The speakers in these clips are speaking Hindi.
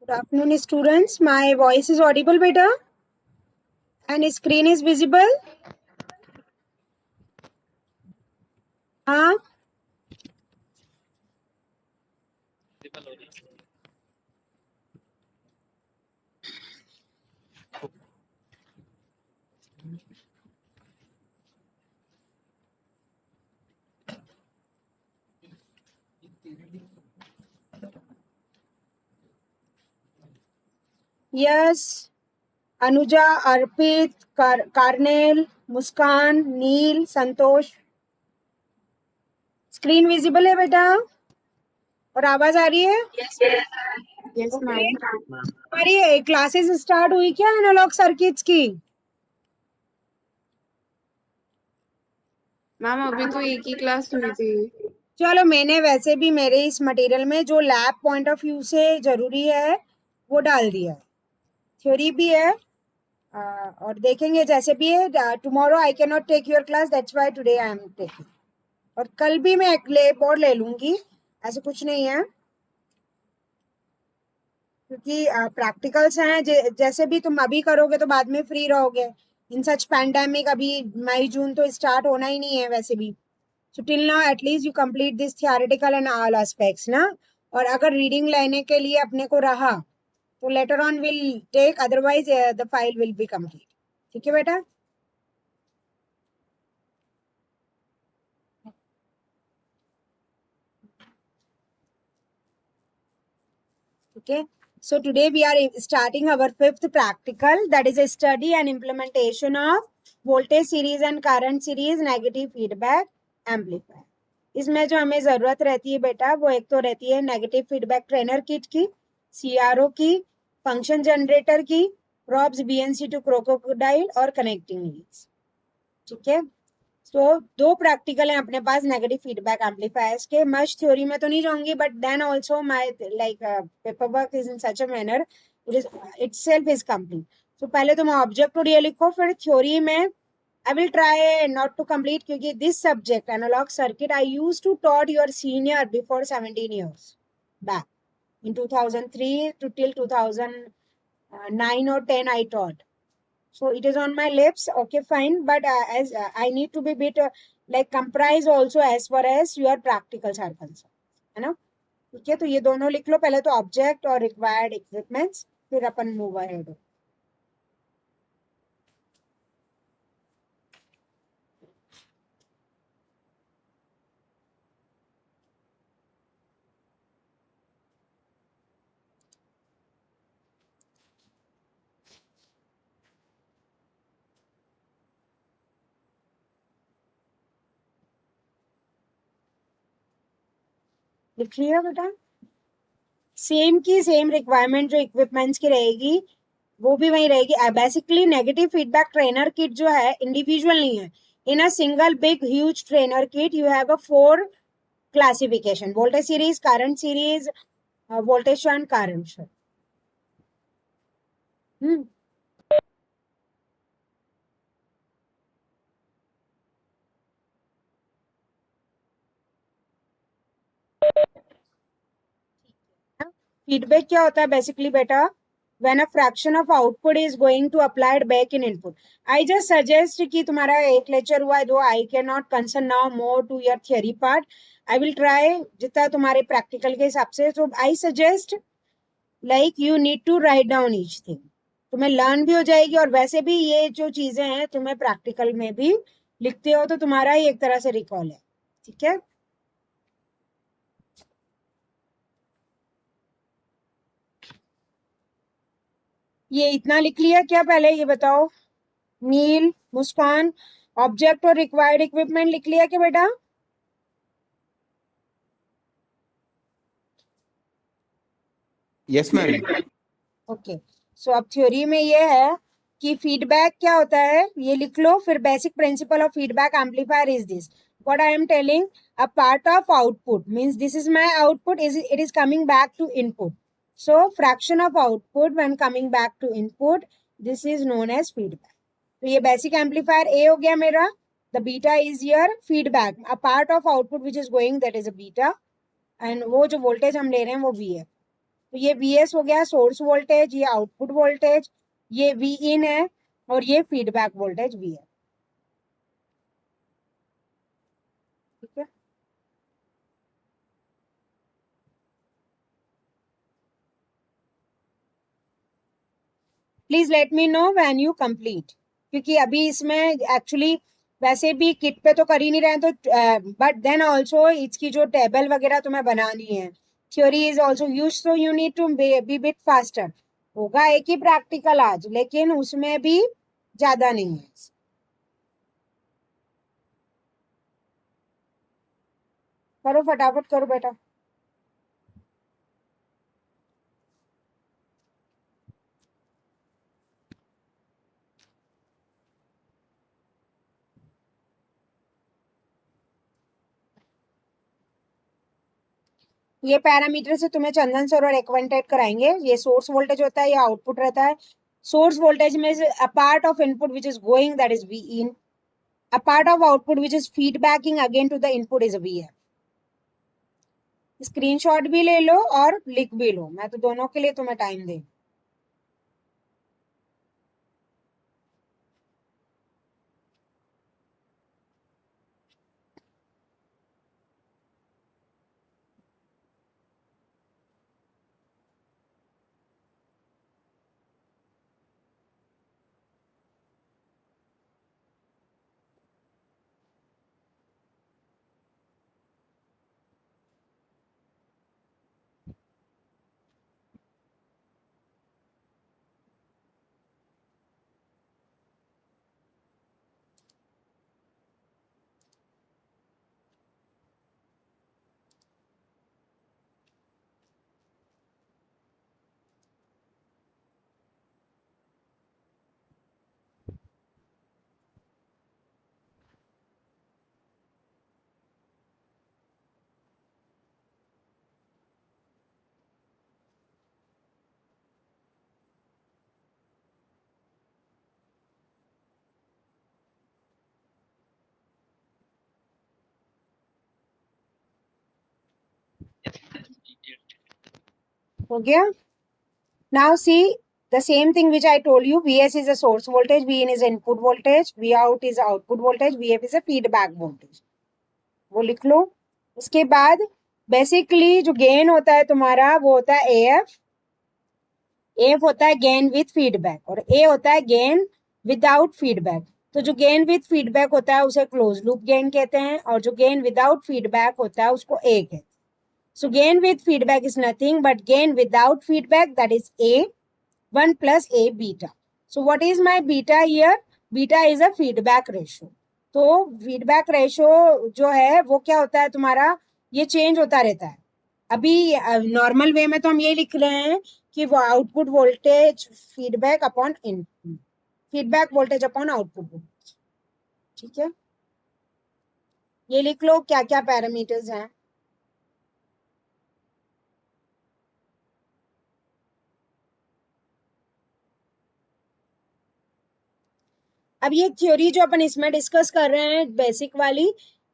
Good afternoon, students. My voice is audible, beta, and screen is visible. हाँ. Yes. अनुजा, अर्पित, कार्नेल, मुस्कान, नील, संतोष. स्क्रीन विजिबल है बेटा और आवाज आ रही है? Yes ma'am. हमारी क्लासेस स्टार्ट हुई क्या एनालॉग सर्किट्स की? मैम अभी तो एक ही क्लास हुई थी. चलो, मैंने वैसे भी मेरे इस मटेरियल में जो लैब पॉइंट ऑफ व्यू से जरूरी है वो डाल दिया है. थ्योरी भी है और देखेंगे जैसे भी है. Tomorrow I can not take your class, that's why today I am taking. और कल भी मैं एक और ले लूंगी, ऐसे कुछ नहीं है, क्योंकि प्रैक्टिकल्स हैं. जैसे भी तुम अभी करोगे तो बाद में फ्री रहोगे. इन सच पैंडेमिक अभी मई जून तो स्टार्ट होना ही नहीं है वैसे भी. So till now at least you complete this theoretical and all aspects ना. और अगर रीडिंग लेने के लिए अपने को रहा तो later on will take, otherwise the file will be complete. ठीक है बेटा? Okay, so today we are starting our fifth practical, that is a study and implementation of voltage series and current series negative feedback amplifier. इसमें जो हमें जरूरत रहती है बेटा वो एक तो रहती है नेगेटिव फीडबैक ट्रेनर किट की, सीआरओ की, फंक्शन जनरेटर की, प्रॉब्स बीएनसी टू क्रोकोडाइल और कनेक्टिंग लीड्स. ठीक है, तो दो प्रैक्टिकल हैं अपने पास नेगेटिव फीडबैक एम्पलीफायर्स के. मच थ्योरी में तो नहीं जाऊंगी, but then also my like paper work is in such a manner it is itself is complete. तो पहले तुम ऑब्जेक्ट ओरिएंटेड लिखो, फिर थ्योरी में I will try not to complete, क्योंकि this subject analog circuit I used to taught your senior before 17 years back in 2003 to till 2009 or 10 I taught. So it is on my lips. Okay, fine, but as I need to be bit like comprise also as far as your practicals are concerned, है ना? ठीक है, तो ये दोनों लिख लो पहले तो, ऑब्जेक्ट और रिक्वायर्ड इक्विपमेंट्स, फिर अपन मूव अहेड. लिख लिया बेटा? सेम की सेम रिक्वायरमेंट जो इक्विपमेंट्स की रहेगी वो भी वही रहेगी. Basically negative feedback trainer kit जो है इंडिविजुअल नहीं है. In a single big huge trainer kit you have a 4 classification: voltage series, current series, voltage show and current show. Feedback क्या होता है बेसिकली बेटा? when a fraction of output is going to applied back in input. I just suggest कि तुम्हारा एक लेक्चर हुआ है दो, I cannot concern now more to your theory part. I will try जितना तुम्हारे प्रैक्टिकल के हिसाब से. तो I suggest like you need to write down each thing. तुम्हें लर्न भी हो जाएगी, और वैसे भी ये जो चीजें हैं तुम्हें प्रैक्टिकल में भी लिखते हो तो तुम्हारा ही एक तरह से रिकॉल है. ठीक है, ये इतना लिख लिया क्या? पहले ये बताओ नील, मुस्कान, ऑब्जेक्ट और रिक्वायर्ड इक्विपमेंट लिख लिया क्या बेटा? Yes ma'am. ओके, सो अब थ्योरी में ये है कि फीडबैक क्या होता है ये लिख लो. फिर basic principle of feedback amplifier is this. What I am telling, a part of output means this is my output, it is coming back to input. So fraction of output when coming back to input, this is known as feedback. तो ये बेसिक एम्पलीफायर ए हो गया मेरा. The beta is your feedback, a part of output which is going, that is a beta, and वो जो वोल्टेज हम ले रहे हैं वो वी है. तो ये Vs हो गया सोर्स वोल्टेज, ये आउटपुट वोल्टेज, ये V इन है और ये फीडबैक वोल्टेज V है। ठीक है, please let me know when you complete, क्योंकि अभी इसमें एक्चुअली वैसे भी किट पे तो कर ही नहीं रहे हैं, तो बट देन ऑल्सो इसकी जो टेबल वगैरह तुम्हें बनानी है, theory is also use, so you need to be bit faster. होगा एक ही प्रैक्टिकल आज, लेकिन उसमें भी ज्यादा नहीं है। करो फटाफट करो बेटा। ये पैरामीटर से तुम्हें चंदन सर और एक्वेंटेड कराएंगे। ये सोर्स वोल्टेज होता है, ये आउटपुट रहता है। सोर्स वोल्टेज में से a part of input which is going, that is V in, a part of output which is feedbacking again to the input is V F. Screenshot भी ले लो और लिख भी लो, मैं तो दोनों के लिए तुम्हें टाइम दे। हो गया? Now see the same thing which I told you. Vs is a source voltage, Vin is input voltage, Vout is output voltage, Vf is a feedback voltage. वो लिख लो। उसके बाद बेसिकली जो गेन होता है तुम्हारा वो होता है AF। AF होता है गेन विथ फीडबैक और A होता है गेन विदाउट फीडबैक। तो जो गेन विथ फीडबैक होता है उसे क्लोज लूप गेन कहते हैं और जो गेन विदाउट फीडबैक होता है उसको A कहते हैं। So gain with feedback is nothing but gain without feedback, that is A, 1 plus A beta. So what is my beta here? Beta is a feedback ratio. तो feedback ratio जो है वो क्या होता है तुम्हारा, ये चेंज होता रहता है। अभी नॉर्मल वे में तो हम ये लिख रहे हैं कि वो output voltage feedback upon input, feedback voltage upon output voltage. ठीक है, ये लिख लो क्या क्या पैरामीटर्स हैं। अब ये थ्योरी जो अपन इसमें डिस्कस कर रहे हैं बेसिक वाली,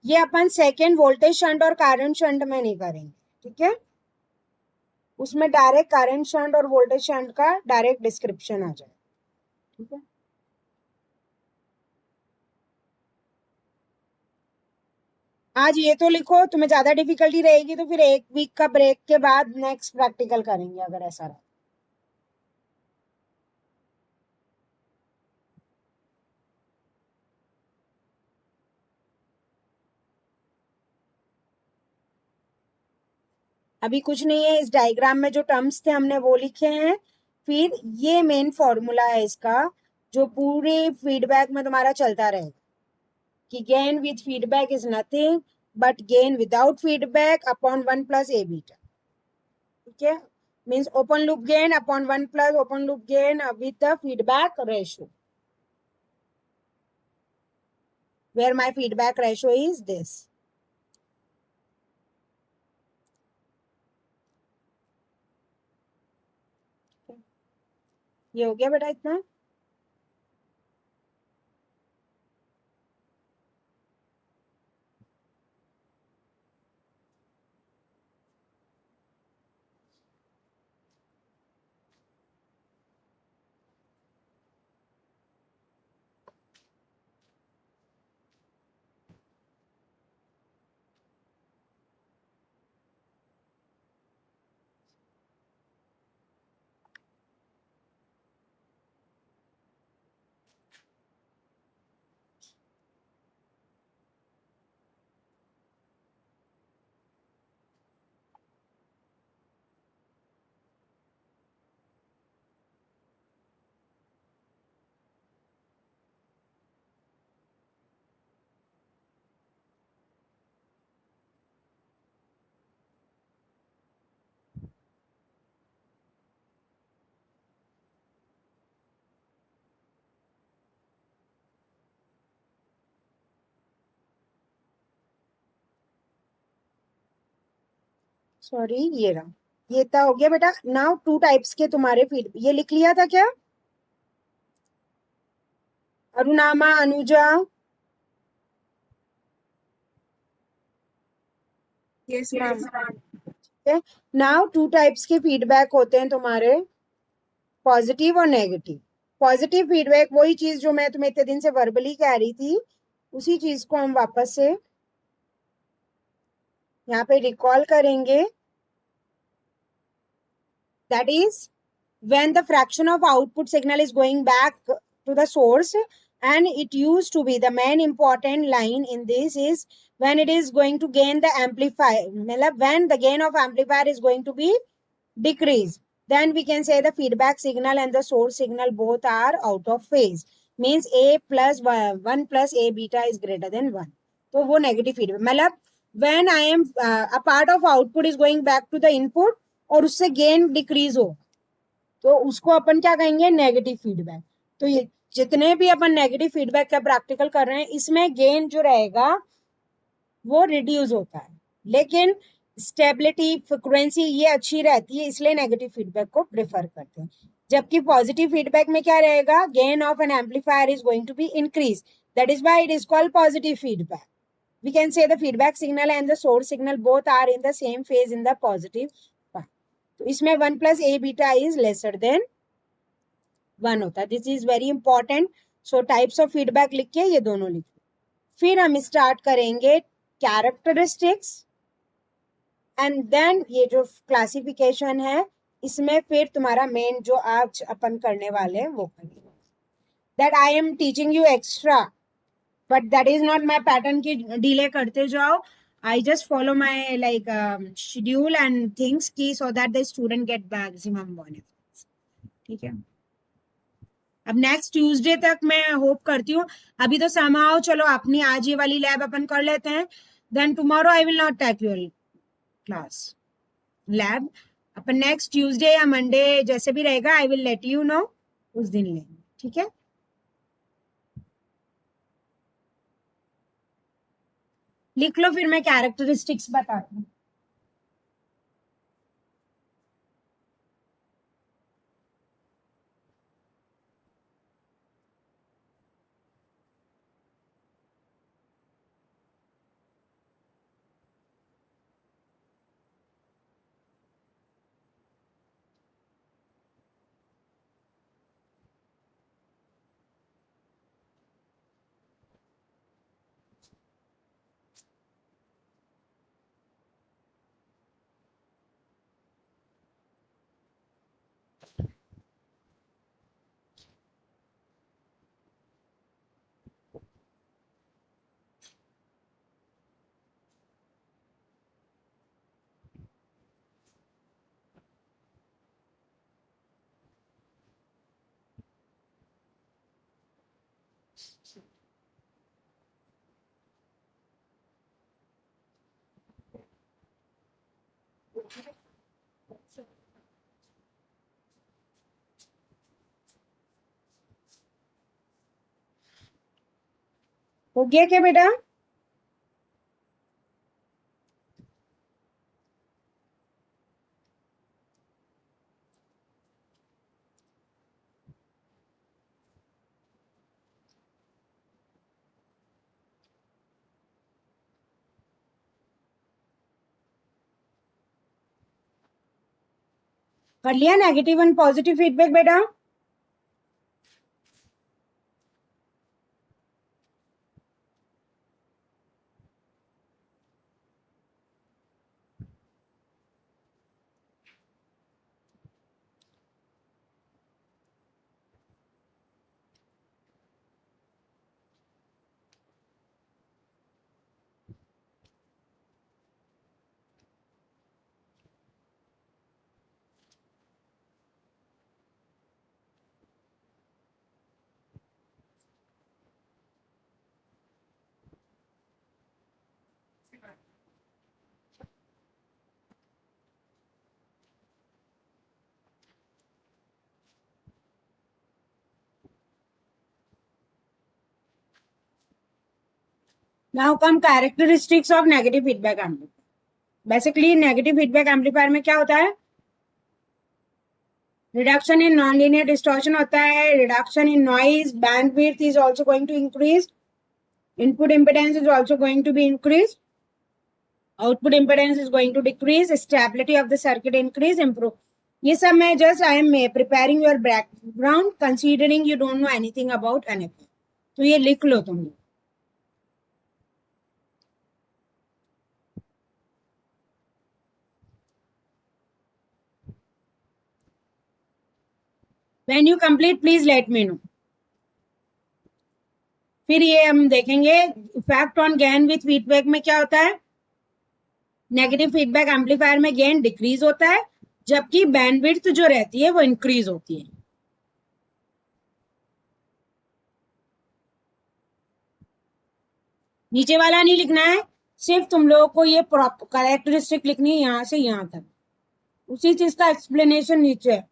ये अपन सेकेंड वोल्टेज शंट और करंट शंट में नहीं करेंगे। ठीक है, उसमें डायरेक्ट करंट शंट और वोल्टेज शंट का डायरेक्ट डिस्क्रिप्शन आ जाए। ठीक है, आज ये तो लिखो, तुम्हें ज्यादा डिफिकल्टी रहेगी तो फिर एक वीक का ब्रेक के बाद नेक्स्ट प्रैक्टिकल करेंगे अगर ऐसा रहा। अभी कुछ नहीं है, इस डायग्राम में जो टर्म्स थे हमने वो लिखे हैं। फिर ये मेन फॉर्मूला है इसका जो पूरे फीडबैक में तुम्हारा चलता रहेगा कि gain with feedback is nothing but gain without feedback upon 1 plus A beta. ठीक है, means open loop gain upon 1 plus open loop gain with the feedback ratio, where my feedback ratio is this. ये हो गया बेटा इतना। सॉरी, ये रहा, ये इतना हो गया बेटा. नाउ टू टाइप्स के तुम्हारे फीड, ये लिख लिया था क्या Arunama, Anuja? Yes, ma'am. Now two types के फीडबैक होते हैं तुम्हारे, पॉजिटिव और नेगेटिव. पॉजिटिव फीडबैक वही चीज जो मैं तुम्हें इतने दिन से वर्बली कह रही थी, उसी चीज को हम वापस से यहाँ पे रिकॉल करेंगे. That is when the fraction of output signal is going back to the source, and it used to be the main important line in this is when it is going to gain the amplifier, when the gain of amplifier is going to be decreased, then we can say the feedback signal and the source signal both are out of phase, means a plus 1 plus a beta is greater than 1. तो वो negative feedback, मतलब when I am a part of output is going back to the input और उससे gain decrease हो, तो उसको अपन क्या कहेंगे, नेगेटिव फीडबैक. तो ये जितने भी अपन नेगेटिव फीडबैक का प्रैक्टिकल कर रहे हैं, इसमें गेन जो रहेगा वो रिड्यूस होता है, लेकिन स्टेबिलिटी फ्रिक्वेंसी ये अच्छी रहती है, इसलिए नेगेटिव फीडबैक को प्रेफर करते हैं. जबकि पॉजिटिव फीडबैक में क्या रहेगा, gain of an amplifier is going to be increase, that is why it is called positive feedback. We can say the feedback signal and the source signal both are in the same phase in the positive part. तो इसमें 1 plus a beta is lesser than 1 होता है. This is very important. So types of feedback लिख के ये दोनों लिख. फिर हम स्टार्ट करेंगे कैरेक्टरिस्टिक्स, एंड देन ये जो क्लासिफिकेशन है, इसमें फिर तुम्हारा मेन जो आज अपन करने वाले हैं वो करेंगे. That I am teaching you extra, but that is not my pattern की डिले करते जाओ. I just follow my like schedule and things की, so that the student get maximum benefits. ठीक है. अब नेक्स्ट ट्यूसडे तक मैं होप करती हूँ. अभी तो समाओ चलो अपनी आज ये वाली लैब अपन कर लेते हैं, then tomorrow I will not take your class lab. अपन नेक्स्ट ट्यूसडे या मंडे जैसे भी रहेगा, I will let you know, उस दिन लेंगे. ठीक है. लिख लो, फिर मैं कैरेक्टरिस्टिक्स बताती हूँ. हो गया क्या बेटा? कर लिया नेगेटिव एंड पॉजिटिव फीडबैक बेटा? Now come characteristics of negative feedback amplifier. Basically negative feedback amplifier में क्या होता है? Reduction in non linear distortion होता है, reduction in noise, bandwidth is also going to increase, input impedance is also going to be increase, output impedance is going to decrease, stability of the circuit increase, improve. ये सब मैं just I am preparing your background considering you don't know anything about anything. तो ये लिख लो तुम लोग. When you complete, please let me know. फिर ये हम देखेंगे effect on gain with feedback में क्या होता है. नेगेटिव फीडबैक एम्पलीफायर में गेन डिक्रीज होता है, जबकि बैंडविड्थ जो रहती है वो इंक्रीज होती है. नीचे वाला नहीं लिखना है, सिर्फ तुम लोगों को ये कैरेक्टरिस्टिक लिखनी है यहां से यहां तक. उसी चीज का एक्सप्लेनेशन नीचे है.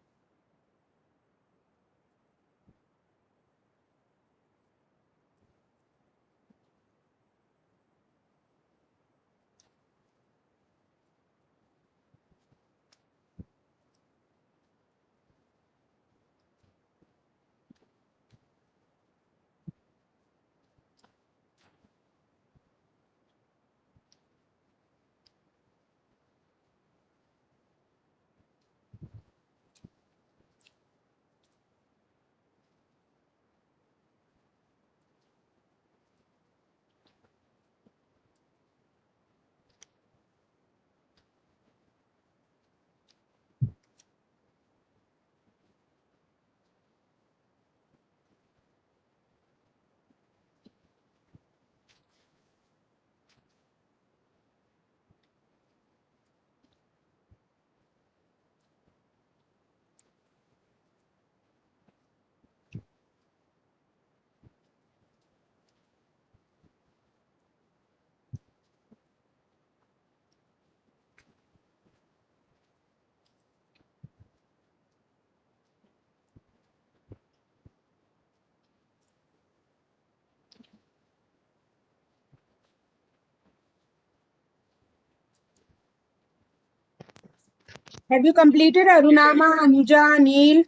Have you completed Arunama, Anuja, Anil?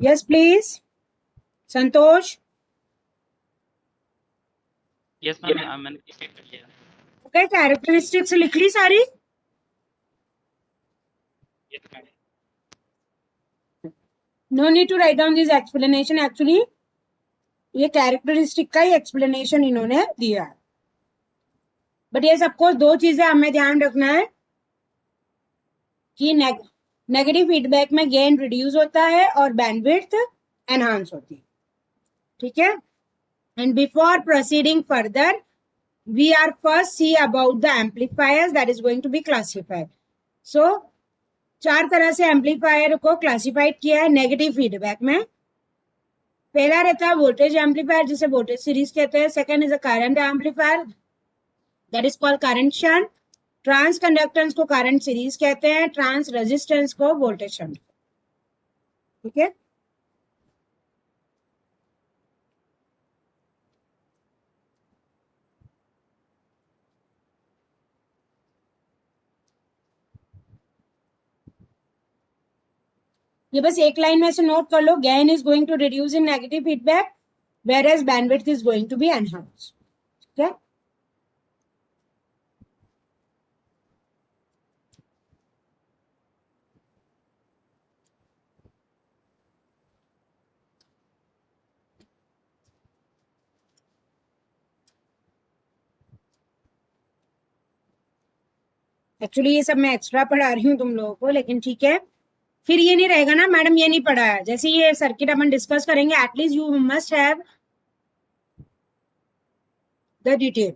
Yes, please. Santosh? Yes ma'am मैंने कंप्लीट कर लिया. Okay, characteristics लिख ली सारी? Yes ma'am. No need to write down this explanation. Actually, ये कैरेक्टरिस्टिक का ही एक्सप्लेनेशन इन्होंने दिया है. बट ये सबको दो चीजें हमें ध्यान रखना है कि नेगेटिव फीडबैक में गेन रिड्यूस होता है और बैंडविड्थ एनहांस होती है. ठीक है. And before proceeding further we are first see about the amplifiers that is going to be classified. So 4 तरह से एम्पलीफायर को क्लासिफाइड किया है नेगेटिव फीडबैक में. पहला रहता है वोल्टेज एम्पलीफायर जिसे वोल्टेज सीरीज कहते हैं. Second is a current amplifier that is called current shunt. Trans conductance को करंट सीरीज कहते हैं. ट्रांस रेजिस्टेंस को वोल्टेज शंट. ठीक है. ये बस एक लाइन में से नोट कर लो. Gain is going to reduce in negative feedback whereas bandwidth is going to be enhance. ठीक है. एक्चुअली ये सब मैं एक्स्ट्रा पढ़ा रही हूँ तुम लोगों को, लेकिन ठीक है. फिर ये नहीं रहेगा ना मैडम ये नहीं पढ़ा है. जैसे ये सर्किट अपन डिस्कस करेंगे at least you must have the detail.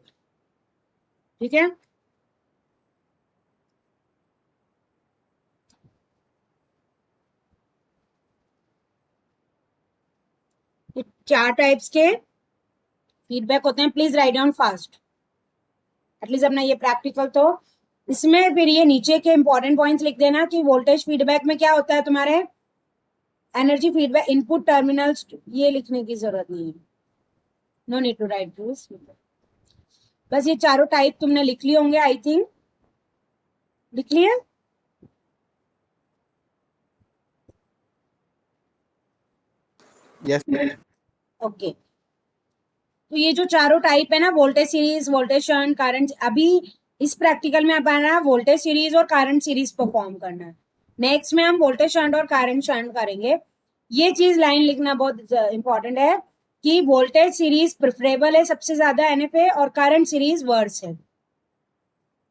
ठीक है. तो 4 टाइप्स के फीडबैक होते हैं. Please write down fast at least अपना ये प्रैक्टिकल. तो इसमें फिर ये नीचे के इंपॉर्टेंट पॉइंट्स लिख देना कि वोल्टेज फीडबैक में क्या होता है तुम्हारे. एनर्जी फीडबैक इनपुट टर्मिनल्स ये लिखने की जरूरत नहीं है. No need to write this. बस ये चारों टाइप तुमने लिख लिए होंगे, आई थिंक लिख लिए। Yes, ma'am. ओके, तो ये जो चारों टाइप है ना, voltage series, voltage shunt, current, अभी इस प्रैक्टिकल में अपना वोल्टेज सीरीज और करंट सीरीज परफॉर्म करना है। नेक्स्ट में हम वोल्टेज शंट और करंट शंट करेंगे। ये चीज लाइन लिखना बहुत इंपॉर्टेंट है कि वोल्टेज सीरीज प्रेफरेबल है सबसे ज्यादा एनएफए, और करंट सीरीज वर्स है।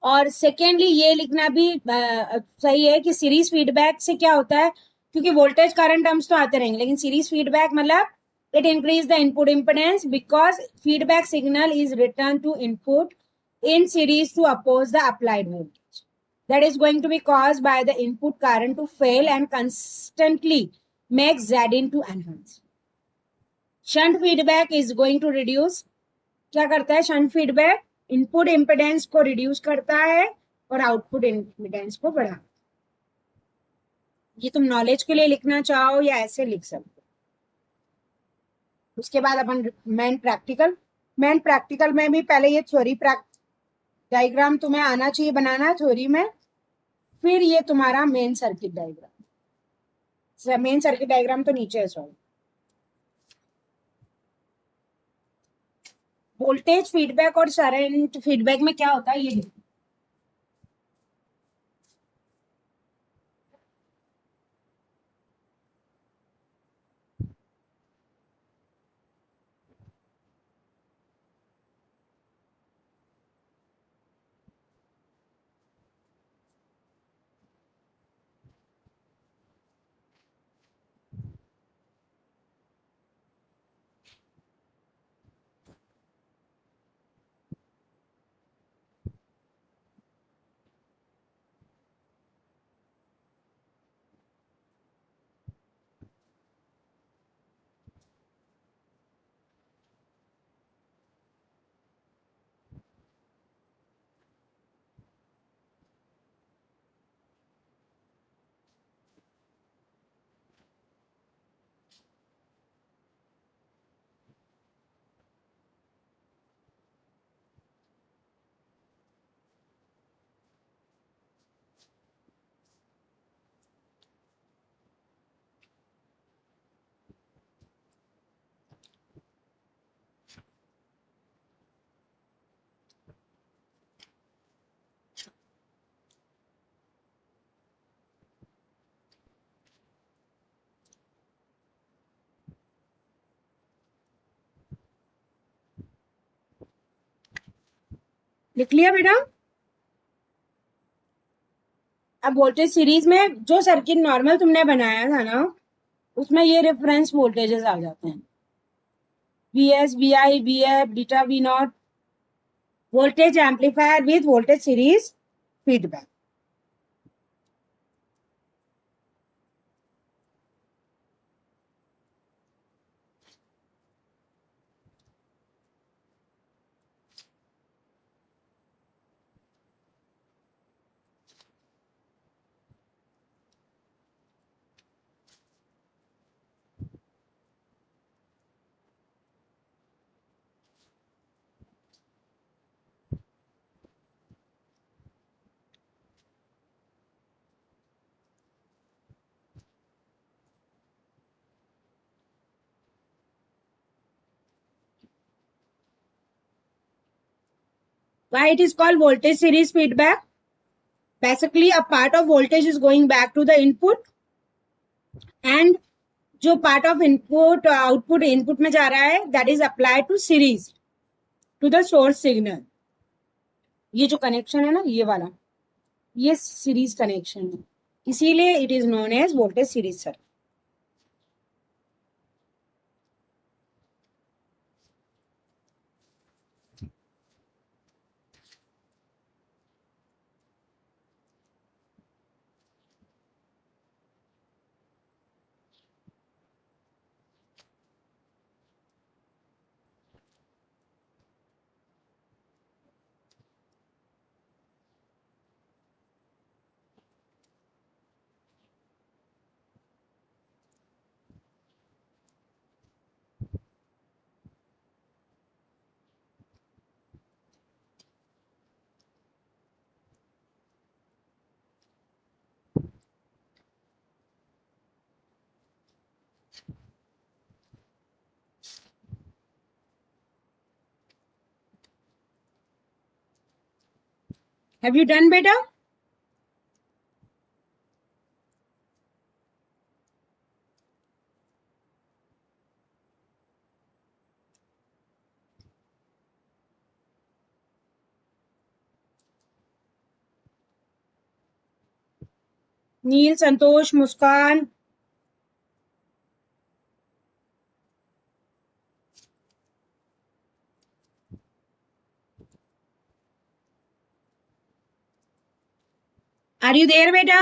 और सेकेंडली ये लिखना भी सही है कि सीरीज फीडबैक से क्या होता है, क्योंकि वोल्टेज करंट टर्म्स तो आते रहेंगे, लेकिन सीरीज फीडबैक मतलब it increase the input impedance because feedback signal is returned to input in series to oppose the applied voltage. That is going to be caused by the input current to fail and constantly make Z into enhance. Shunt feedback is going to reduce, क्या करता है शंट फीडबैक, इनपुट इम्पिडेंस को रिड्यूस करता है और आउटपुट इम्पिडेंस को बढ़ाता है। ये तुम नॉलेज के लिए लिखना चाहो या ऐसे लिख सकते हो। उसके बाद अपन मेन प्रैक्टिकल में भी पहले ये थ्योरी डायग्राम तुम्हें आना चाहिए बनाना थ्योरी में, फिर ये तुम्हारा main circuit diagram. Main circuit diagram तो नीचे है, सॉरी। वोल्टेज फीडबैक और करंट फीडबैक में क्या होता है ये देखो। लिख लिया बेटा। अब वोल्टेज सीरीज में जो सर्किट नॉर्मल तुमने बनाया था ना, उसमें ये रेफरेंस वोल्टेजेस आ जाते हैं, VS, VI, VF, beta, V not, voltage amplifier with voltage series feedback. Why it is called voltage series feedback? Basically, a part of voltage is going back to the input, and जो part of input output input में जा रहा है, that is applied to series to the source signal. ये जो कनेक्शन है ना, ये वाला, ये सीरीज कनेक्शन है, इसीलिए it is known as voltage series circuit. Have you done beta? Neel, Santosh, Muskan. Are you there, beta?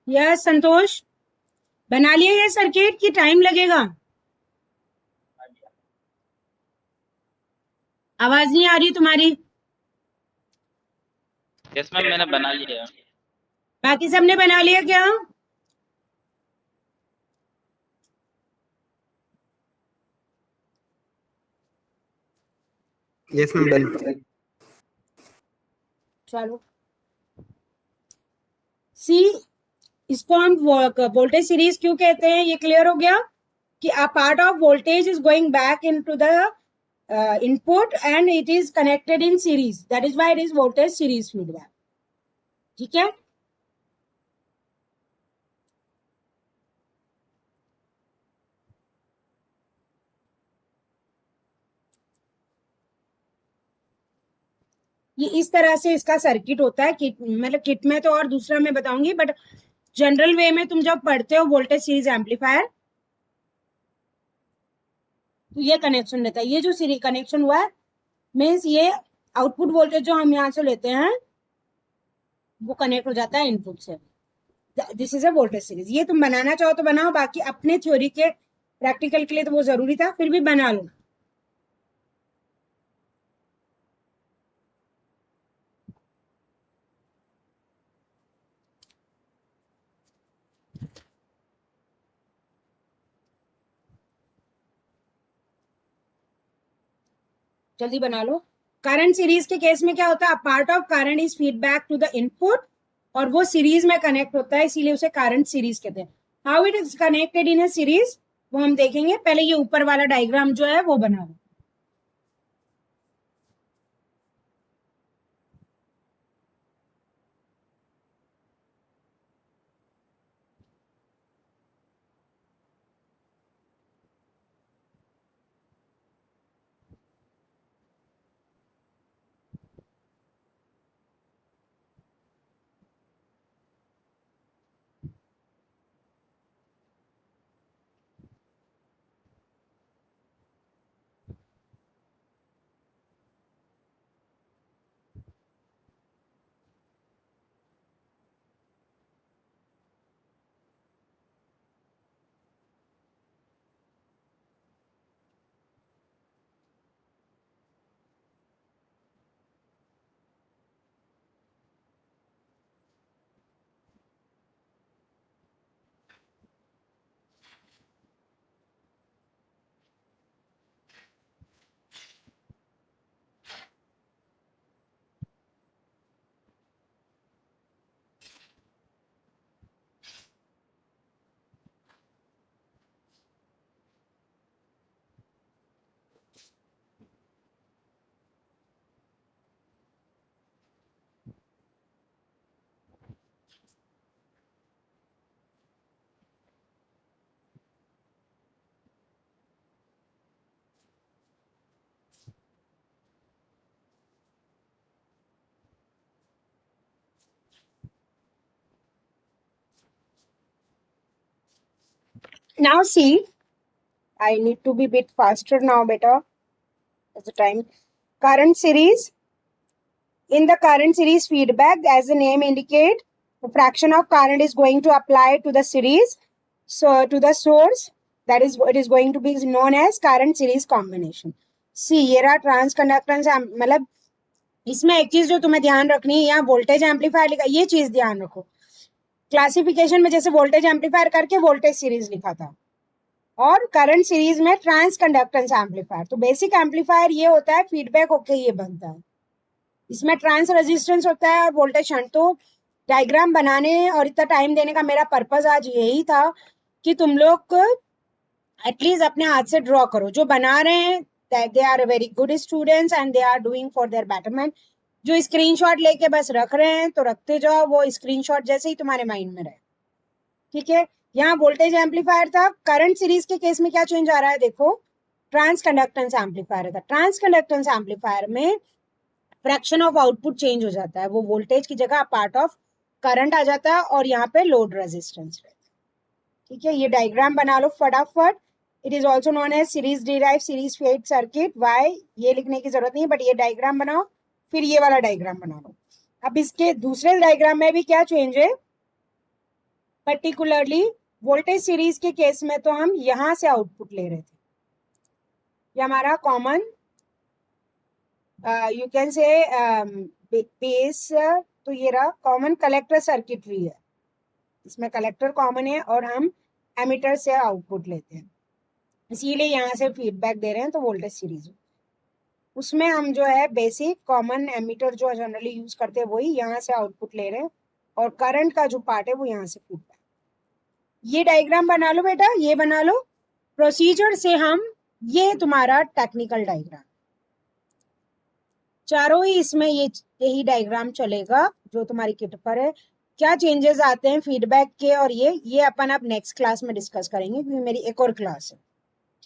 Yes Santosh, बना लिया ये सर्किट की टाइम लगेगा? आवाज नहीं आ रही तुम्हारी. यस मैम मैंने बना लिया. बाकी सबने बना लिया क्या? Yes, ma'am. Done. चलो सी, इसको हम वोल्टेज सीरीज क्यों कहते हैं, ये क्लियर हो गया कि अ part of voltage is going back into the input and it is connected in series, that is why it is voltage series feedback. ठीक है. ये इस तरह से इसका सर्किट होता है. किट मतलब किट में तो और दूसरा मैं बताऊंगी, बट जनरल वे में तुम जब पढ़ते हो वोल्टेज सीरीज एम्पलीफायर तो ये कनेक्शन रहता है. ये जो सीरीज कनेक्शन हुआ है मीन्स ये आउटपुट वोल्टेज जो हम यहाँ से लेते हैं वो कनेक्ट हो जाता है इनपुट से. This is a voltage series. ये तुम बनाना चाहो तो बनाओ, बाकी अपने थ्योरी के प्रैक्टिकल के लिए तो वो जरूरी था, फिर भी बना लो. जल्दी बना लो. करंट सीरीज के केस में क्या होता है, part of current is feedback to the input और वो सीरीज में कनेक्ट होता है, इसीलिए उसे करंट सीरीज कहते हैं. How it is connected in a series वो हम देखेंगे. पहले ये ऊपर वाला डायग्राम जो है वो बना लो. Now see, I need to be bit faster now, beta. That's the time. Current series. In the current series feedback, as the name indicate, the fraction of current is going to apply to the series, so to the source. That is what is going to be known as current series combination. See, ये रहा ट्रांसकंडक्टेंस. मतलब इसमें एक चीज जो तुम्हें ध्यान रखनी है, यहाँ वोल्टेज एम्पलीफायर लिखा, ये चीज ध्यान रखो. क्लासिफिकेशन में जैसे वोल्टेज एम्पलीफायर करके वोल्टेज सीरीज लिखा था और करंट सीरीज में ट्रांस कंडक्टेंस एम्पलीफायर. तो बेसिक एम्पलीफायर ये होता है, फीडबैक होके ये बनता है. इसमें ट्रांस रेजिस्टेंस होता है और वोल्टेज शंट. तो डायग्राम बनाने और इतना टाइम देने का मेरा पर्पस आज यही था कि तुम लोग एटलीस्ट अपने हाथ से ड्रॉ करो। जो बना रहे हैं they are very good students and they are doing for their betterment. जो स्क्रीनशॉट लेके बस रख रहे हैं तो रखते जाओ, वो स्क्रीनशॉट जैसे ही तुम्हारे माइंड में रहे। ठीक है, यहाँ वोल्टेज एम्पलीफायर था। करंट सीरीज के केस में क्या चेंज आ रहा है देखो, ट्रांस कंडक्टेंस एम्पलीफायर था। ट्रांस कंडक्टेंस एम्पलीफायर में फ्रैक्शन ऑफ आउटपुट चेंज हो जाता है, वो वोल्टेज की जगह पार्ट ऑफ करंट आ जाता है और यहाँ पे लोड रेजिस्टेंस रहता है। ठीक है, ये डायग्राम बना लो फटाफट। It is also known as series derive series fed circuit. Why ये लिखने की जरूरत नहीं है, बट ये डायग्राम बनाओ, फिर ये वाला डायग्राम बना लो। अब इसके दूसरे डायग्राम में भी क्या चेंज है, पर्टिकुलरली वोल्टेज सीरीज के केस में तो हम यहां से आउटपुट ले रहे थे। ये हमारा common you can say base, तो ये रहा कॉमन कलेक्टर सर्किटरी है। इसमें कलेक्टर कॉमन है और हम एमीटर से आउटपुट लेते हैं, इसीलिए यहाँ से फीडबैक दे रहे हैं तो वोल्टेज सीरीज। उसमें हम जो है बेसिक कॉमन एमीटर जो जनरली यूज करते हैं वही यहाँ से आउटपुट ले रहे हैं, और करंट का जो पार्ट है वो यहाँ से फीडबैक। ये डायग्राम बना लो बेटा, ये बना लो प्रोसीजर से हम, ये तुम्हारा टेक्निकल डायग्राम, चारों ही इसमें यही डायग्राम चलेगा जो तुम्हारी किट पर है। क्या चेंजेस आते हैं फीडबैक के, और ये अपन अब नेक्स्ट क्लास में डिस्कस करेंगे क्योंकि मेरी एक और क्लास है।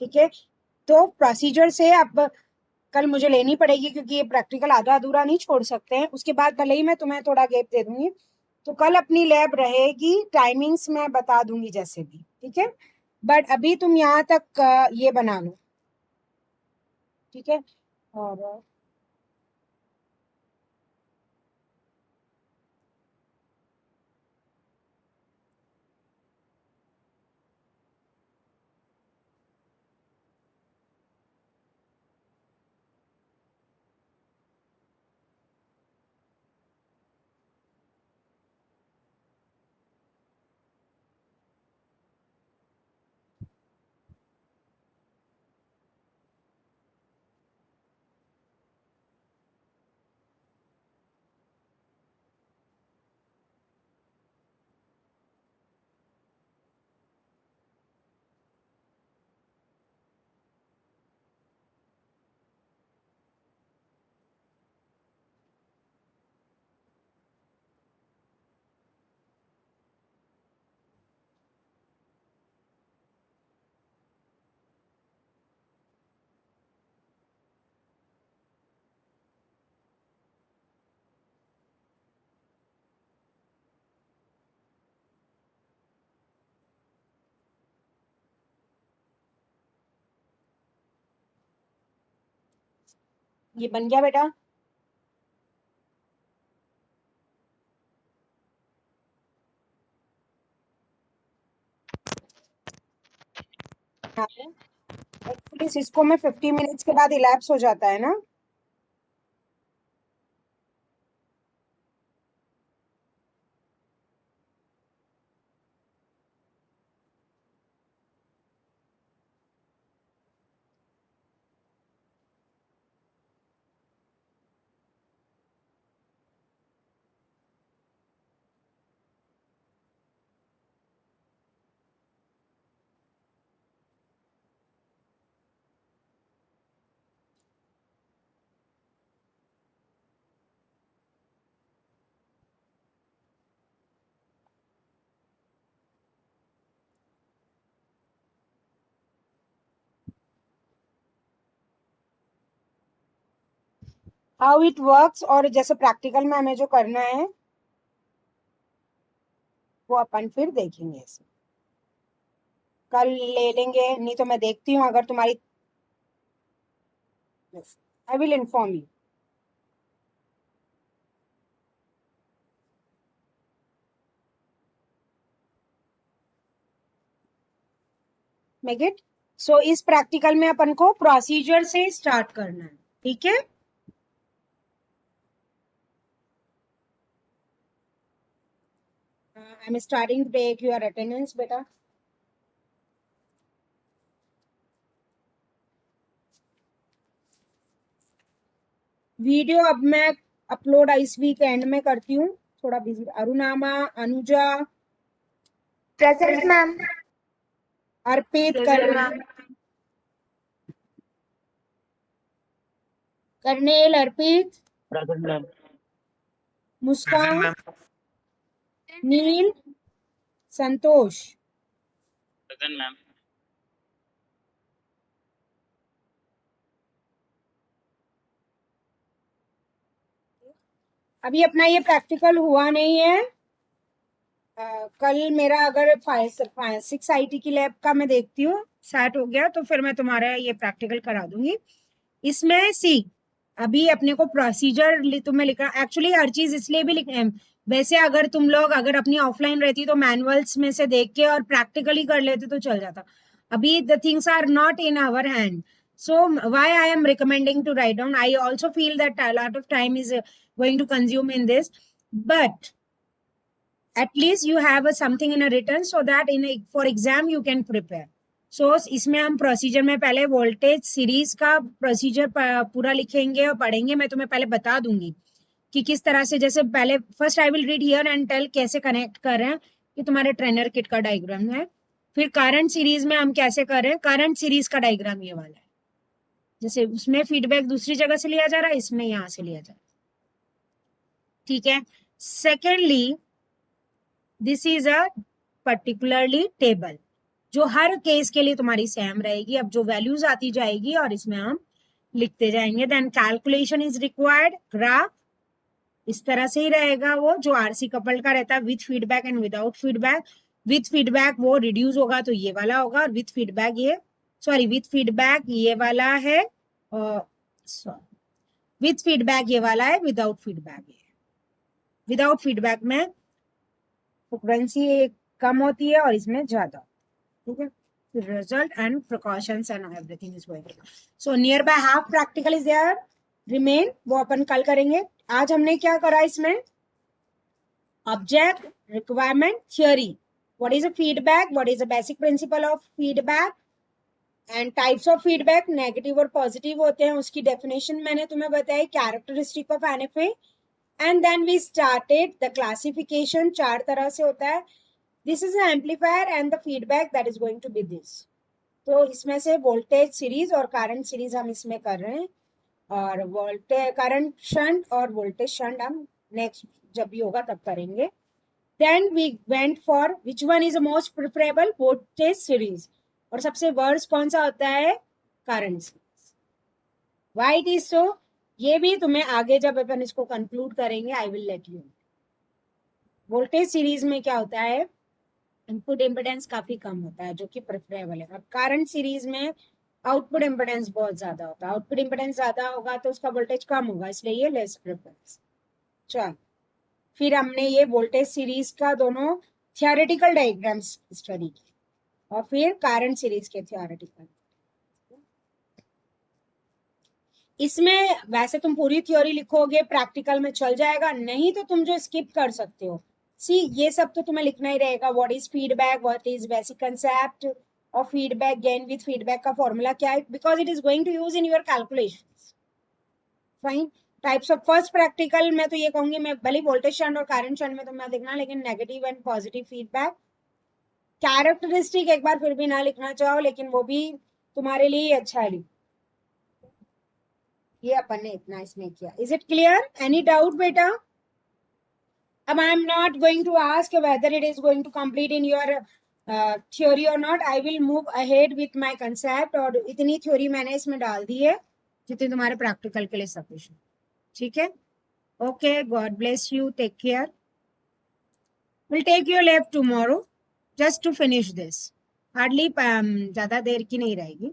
ठीक है, तो प्रोसीजर से अब कल मुझे लेनी पड़ेगी क्योंकि ये प्रैक्टिकल आधा अधूरा नहीं छोड़ सकते हैं। उसके बाद भले ही मैं तुम्हें थोड़ा गैप दे दूंगी, तो कल अपनी लैब रहेगी, टाइमिंग्स मैं बता दूंगी जैसे भी। ठीक है, बट अभी तुम यहाँ तक ये बना लो। ठीक है, और ये बन गया बेटा। एक्चुअली सिस्को में 50 मिनट्स के बाद इलैप्स हो जाता है ना। हाउ इट वर्क्स, और जैसे प्रैक्टिकल में हमें जो करना है वो अपन फिर देखेंगे, इसमें कल ले लेंगे। नहीं तो मैं देखती हूँ अगर तुम्हारी, I will inform you. Make it so. इस प्रैक्टिकल में अपन को प्रोसीजर से स्टार्ट करना है। ठीक है, I am starting to take your attendance बेटा। वीडियो अब मैं अपलोड इस वीक एंड में करती हूँ, थोड़ा busy. Arunama, Anuja, Present, ma'am. Arpit, Karnel, Arpit, Present, ma'am. Muskan, Neel, Santosh. Present, ma'am. अभी अपना ये प्रैक्टिकल हुआ नहीं है. कल मेरा अगर 6 IT की लैब का मैं देखती हूँ स्टार्ट हो गया तो फिर मैं तुम्हारा ये प्रैक्टिकल करा दूंगी. इसमें सी अभी अपने को प्रोसीजर तुम्हें लिखना. एक्चुअली हर चीज इसलिए भी लिख वैसे अगर तुम लोग अगर अपनी ऑफलाइन रहती तो मैनुअल्स में से देख के और प्रैक्टिकली कर लेते तो चल जाता. अभी the things are not in our hand. So why I am recommending to write down. I also feel that a lot of time is going to consume in this, but at least you have something in a written so that for exam you can prepare. So इसमें हम प्रोसीजर में पहले वोल्टेज सीरीज का प्रोसीजर पूरा लिखेंगे और पढ़ेंगे. मैं तुम्हें पहले बता दूंगी कि किस तरह से. जैसे पहले first I will read here and tell कैसे कनेक्ट कर रहे हैं. कि तुम्हारे ट्रेनर किट का डायग्राम है. फिर करंट सीरीज में हम कैसे कर रहे हैं. करंट सीरीज का डायग्राम ये वाला है. जैसे उसमें फीडबैक दूसरी जगह से लिया जा रहा है, इसमें यहां से लिया जा रहा है. ठीक है. Secondly this is a particularly table जो हर केस के लिए तुम्हारी सेम रहेगी. अब जो वैल्यूज आती जाएगी और इसमें हम लिखते जाएंगे. Then calculation is required. Graph इस तरह से ही रहेगा वो जो आरसी कपल्ड का रहता है with feedback and without feedback. With feedback वो रिड्यूस होगा तो ये वाला होगा और विथ फीडबैक ये विथ फीडबैक ये वाला है. विथ फीडबैक ये वाला है. विदाउट फीडबैक ये. विदाउट फीडबैक में फ्रीक्वेंसी कम होती है और इसमें ज्यादा. ठीक है. Result and precautions and everything is going. So near by half practical is there remain. वो अपन कल करेंगे. आज हमने क्या करा इसमें. Object, requirement, theory. What is a feedback, what is a basic principle of feedback and types of feedback. Negative और पॉजिटिव होते हैं उसकी डेफिनेशन मैंने तुम्हें बताई. Characteristic of NFA and then we started the classification. 4 तरह से होता है. This is an amplifier and the feedback that is going to be this. तो इसमें से वोल्टेज सीरीज और करंट सीरीज हम इसमें कर रहे हैं और वोल्टेज करंट शंट और वोल्टेज शंट हम नेक्स्ट जब भी होगा तब करेंगे. Then we went for which one is the most preferable. Voltage series. और सबसे वर्स कौन सा होता है. Current series. Why it is so ये भी तुम्हें आगे जब अपन इसको कंक्लूड करेंगे I will let you. Voltage series में क्या होता है इनपुट इम्पिडेंस काफी कम होता है जो कि प्रेफरेबल है. अब करंट सीरीज में आउटपुट इम्पिडेंस बहुत ज्यादा होता है. आउटपुट इम्पिडेंस ज्यादा होगा तो उसका वोल्टेज कम होगा इसलिए ये लेस प्रेफरेंस. चल फिर हमने ये वोल्टेज सीरीज का दोनों थियोरेटिकल डायग्राम्स स्टडी किए और फिर करंट सीरीज के थियोरेटिकल. इसमें वैसे तुम पूरी थ्योरी लिखोगे प्रैक्टिकल में चल जाएगा. नहीं तो तुम जो स्किप कर सकते हो. सी ये सब तो तुम्हें लिखना ही रहेगा. What is feedback, what is basic concept of feedback, gain with feedback का फॉर्मूला क्या है because it is going to use in your calculations. Fine. Types of first practical में तो ये कहूंगी मैं भले वोल्टेज शंट और करंट शंट में तो मैं देखना लेकिन negative and positive feedback. Characteristic एक बार फिर भी ना लिखना चाहो लेकिन वो भी तुम्हारे लिए अच्छा है. ये अपन ने इतना इसमें किया. Is it clear. Any doubt बेटा. अब I am not going to ask whether it is going to complete in your theory और not. I will move ahead with my concept. और इतनी थ्योरी मैंने इसमें डाल दी है जितनी तुम्हारे प्रैक्टिकल के लिए सफिशिएंट. ठीक है. Okay. God bless you. Take care. Will take your lab tomorrow just to finish this. Hardly ज़्यादा देर की नहीं रहेगी.